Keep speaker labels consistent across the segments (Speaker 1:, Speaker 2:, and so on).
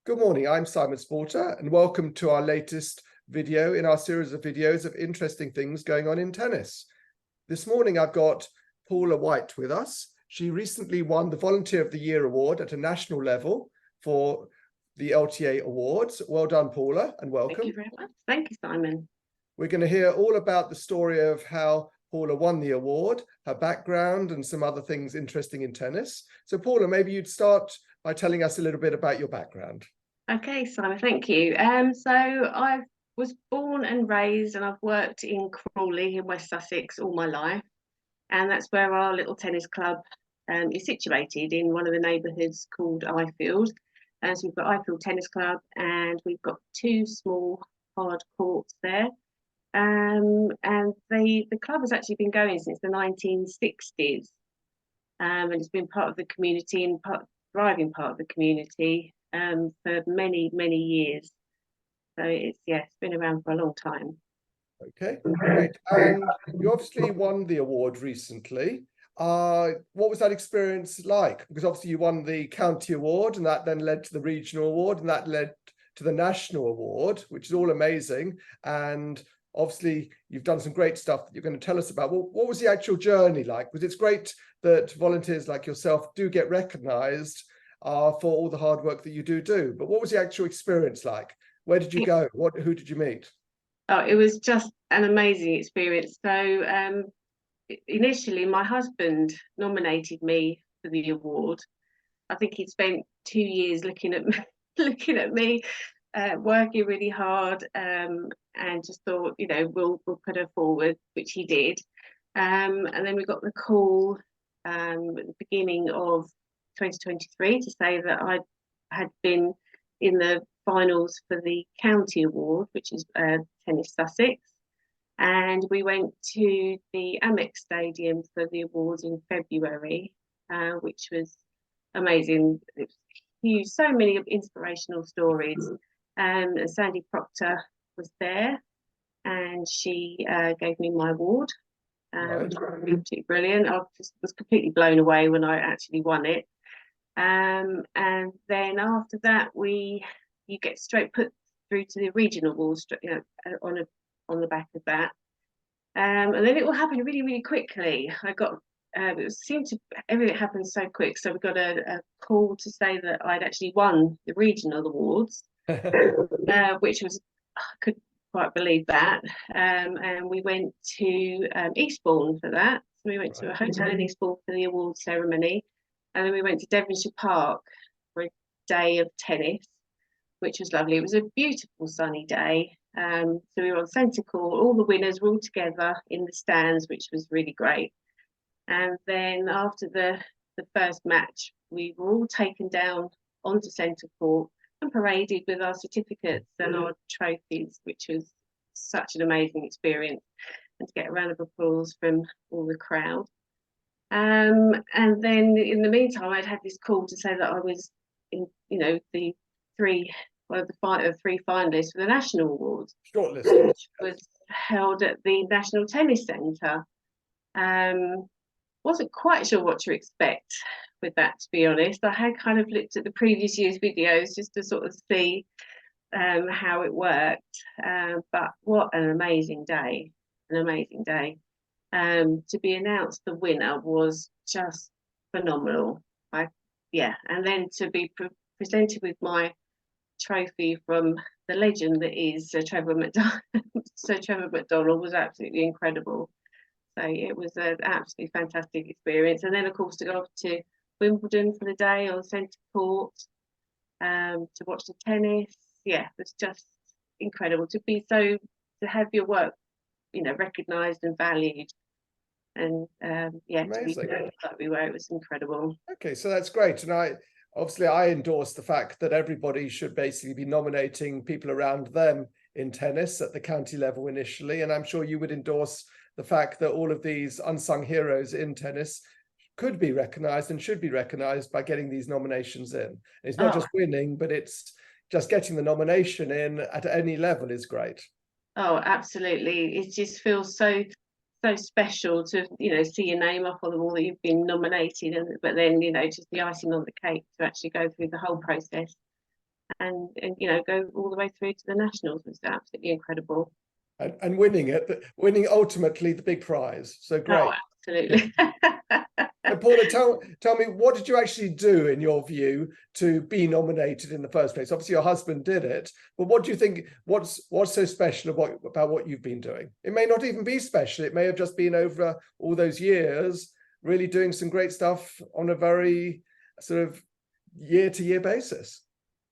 Speaker 1: Good morning, I'm Simon Sporter, and welcome to our latest video in our series of videos of interesting things going on in tennis. This morning I've got Paula White with us. She recently won the Volunteer of the Year award at a national level for the LTA awards. Well done, Paula, and welcome.
Speaker 2: Thank you very much. Thank you, Simon.
Speaker 1: We're going to hear all about the story of how Paula won the award, her background, and some other things interesting in tennis. So Paula, maybe you'd start by telling us a little bit about your background.
Speaker 2: Okay, Simon, thank you. So I was born and raised and I've worked in Crawley in West Sussex all my life. And that's where our little tennis club is situated, in one of the neighbourhoods called Ifield. And so we've got Ifield Tennis Club and we've got two small hard courts there. And the club has actually been going since the 1960s. And it's been part of the community and thriving part of the community for many, many years. So it's been around for a long time.
Speaker 1: Okay, great. And you obviously won the award recently. What was that experience like? Because obviously you won the county award, and that then led to the regional award, and that led to the national award, which is all amazing. And obviously you've done some great stuff that you're going to tell us about. Well, what was the actual journey like? Because it's great that volunteers like yourself do get recognized for all the hard work that you do. But what was the actual experience like? Where did you go? Who did you meet?
Speaker 2: Oh, it was just an amazing experience. So initially, my husband nominated me for the award. I think he'd spent 2 years looking at me, working really hard, and just thought, we'll put her forward, which he did. And then we got the call at the beginning of 2023 to say that I had been in the finals for the county award, which is Tennis Sussex, and we went to the Amex Stadium for the awards in February, which was amazing. It was huge, so many inspirational stories. Sandy Proctor was there, and she gave me my award, which was absolutely brilliant. I just was completely blown away when I actually won it. And then after that, you get straight put through to the regional awards, on the back of that. And then it all happened really, really quickly. Everything happened so quick. So we got a call to say that I'd actually won the regional awards, which was, I couldn't quite believe that. And we went to Eastbourne for that. So we went to a hotel in Eastbourne for the award ceremony. And then we went to Devonshire Park for a day of tennis, which was lovely. It was a beautiful sunny day. So we were on centre court. All the winners were all together in the stands, which was really great. And then after the first match, we were all taken down onto centre court and paraded with our certificates and our trophies, which was such an amazing experience. And to get a round of applause from all the crowd. And then in the meantime, I'd had this call to say that I was in, the three finalists for the national awards,
Speaker 1: Shortlisted,
Speaker 2: which was held at the National Tennis Centre. Wasn't quite sure what to expect with that, to be honest. I had kind of looked at the previous year's videos just to sort of see how it worked. But what an amazing day! To be announced the winner was just phenomenal. And then to be presented with my trophy from the legend that is Sir Trevor McDonald was absolutely incredible. So it was an absolutely fantastic experience. And then, of course, to go off to Wimbledon for the day on centre court, to watch the tennis. Yeah, it was just incredible to have your work, recognised and valued. And to be like we were, it was incredible.
Speaker 1: Okay, so that's great. And I endorse the fact that everybody should basically be nominating people around them in tennis at the county level initially. And I'm sure you would endorse the fact that all of these unsung heroes in tennis could be recognised and should be recognised by getting these nominations in. And it's not just winning, but it's just getting the nomination in at any level is great.
Speaker 2: Oh, absolutely. It just feels so special to see your name up on the wall that you've been nominated, but then just the icing on the cake to actually go through the whole process and you know, go all the way through to the nationals was absolutely incredible.
Speaker 1: And winning it, winning ultimately the big prize. So great.
Speaker 2: Oh, absolutely.
Speaker 1: And Paula, tell me, what did you actually do, in your view, to be nominated in the first place? Obviously, your husband did it, but what do you think? What's so special about what you've been doing? It may not even be special. It may have just been over all those years, really doing some great stuff on a very sort of year-to-year basis.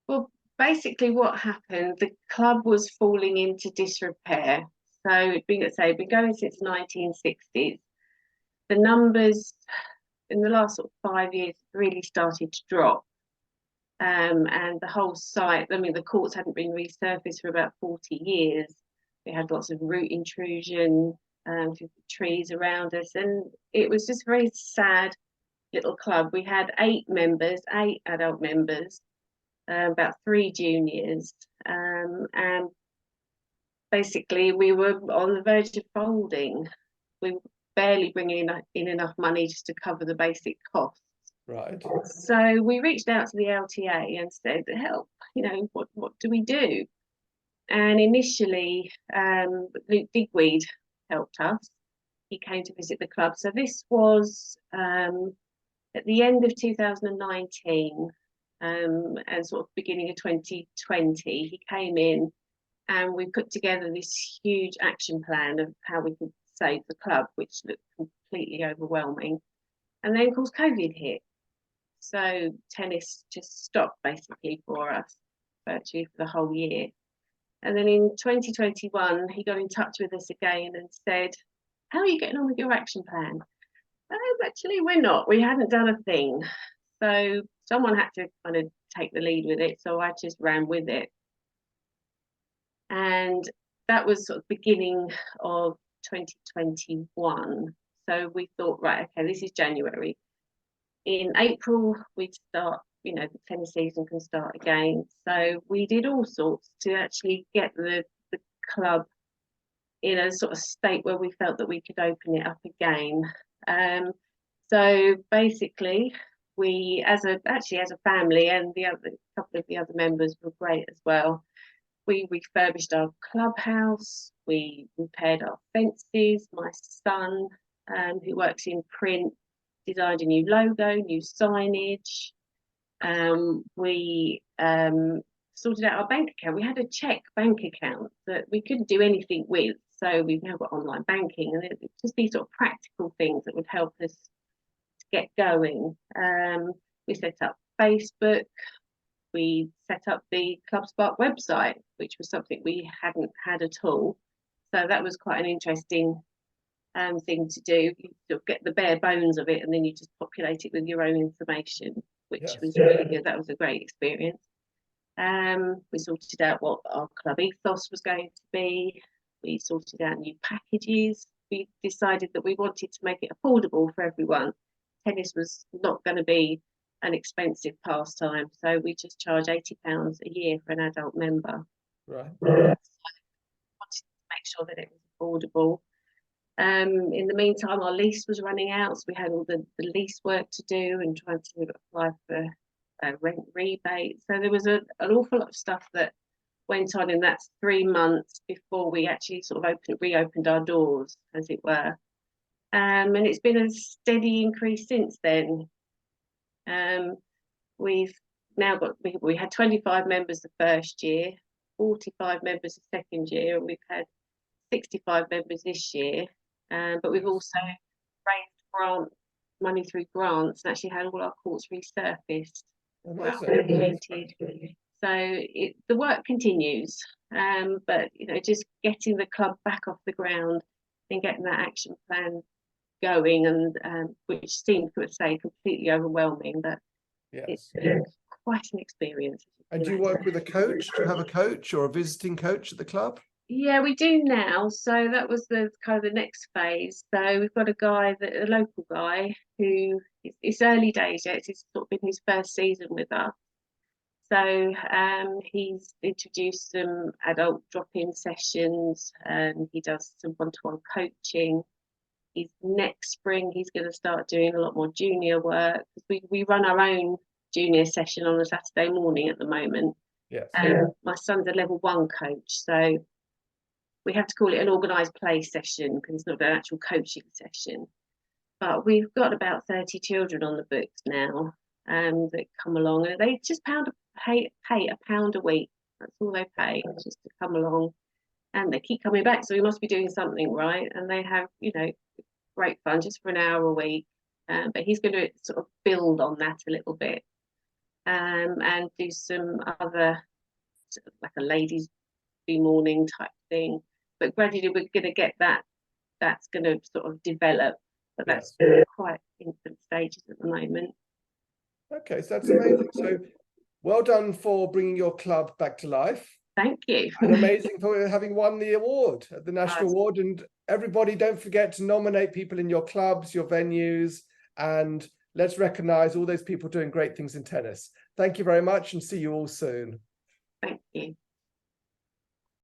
Speaker 2: Well, basically, what happened? The club was falling into disrepair. So, being been going since the 1960s. The numbers in the last sort of 5 years really started to drop. And the whole site, I mean, the courts hadn't been resurfaced for about 40 years. We had lots of root intrusion through the trees around us, and it was just a very sad little club. We had 8 adult members, about 3 juniors, and basically we were on the verge of folding. We were barely bringing in enough money just to cover the basic costs.
Speaker 1: Right.
Speaker 2: So we reached out to the LTA and said, help, you know, what do we do? And initially, Luke Digweed helped us. He came to visit the club. So this was at the end of 2019 and sort of beginning of 2020. He came in and we put together this huge action plan of how we could save the club, which looked completely overwhelming. And then, of course, COVID hit. So tennis just stopped basically for us virtually for the whole year. And then in 2021, he got in touch with us again and said, how are you getting on with your action plan? Oh, actually, we're not. We hadn't done a thing. So someone had to kind of take the lead with it. So I just ran with it. And that was sort of beginning of 2021. So we thought, right, okay, this is January. In April, we'd start, you know, the tennis season can start again. So we did all sorts to actually get the club in a sort of state where we felt that we could open it up again. So basically, we, as a family, and the other couple of the other members were great as well. We refurbished our clubhouse. We repaired our fences. My son, who works in print, designed a new logo, new signage. We sorted out our bank account. We had a check bank account that we couldn't do anything with. So we've now got online banking, and it's just these sort of practical things that would help us to get going. We set up Facebook. We set up the Club Spark website, which was something we hadn't had at all. So that was quite an interesting thing to do. You sort of get the bare bones of it, and then you just populate it with your own information, which was really good. That was a great experience. We sorted out what our club ethos was going to be. We sorted out new packages. We decided that we wanted to make it affordable for everyone. Tennis was not going to be an expensive pastime, so we just charge £80 a year for an adult member.
Speaker 1: Right.
Speaker 2: So we wanted to make sure that it was affordable. In the meantime, our lease was running out, so we had all the lease work to do and trying to apply for rent rebates. So there was an awful lot of stuff that went on in that 3 months before we actually sort of reopened our doors, as it were. And it's been a steady increase since then. We've now got, we had 25 members the first year, 45 members the second year, and we've had 65 members this year. But we've also raised money through grants and actually had all our courts resurfaced. So the work continues, but you know, just getting the club back off the ground and getting that action plan going, and which seemed, to say, completely overwhelming, but it's been quite an experience.
Speaker 1: And do you work with a coach? Do you have a coach or a visiting coach at the club?
Speaker 2: Yeah, we do now. So that was the kind of the next phase. So we've got a local guy who, it's early days yet. It's sort of been his first season with us. So he's introduced some adult drop-in sessions, and he does some one-to-one coaching. Next spring, he's going to start doing a lot more junior work. We run our own junior session on a Saturday morning at the moment.
Speaker 1: Yes.
Speaker 2: My son's a level 1 coach, so we have to call it an organised play session because it's not an actual coaching session. But we've got about 30 children on the books now that come along, and they just pay £1 a week. That's all they pay, just to come along, and they keep coming back. So we must be doing something right, and they have, you know, great fun just for an hour a week. But he's going to sort of build on that a little bit, and do some other, sort of like a ladies' morning type thing. But gradually we're going to get that's going to sort of develop. But that's quite infant stages at the moment.
Speaker 1: Okay, so that's amazing. So well done for bringing your club back to life.
Speaker 2: Thank you.
Speaker 1: And amazing for having won the award at the National Award. And everybody, don't forget to nominate people in your clubs, your venues, and let's recognise all those people doing great things in tennis. Thank you very much, and see you all soon.
Speaker 2: Thank you.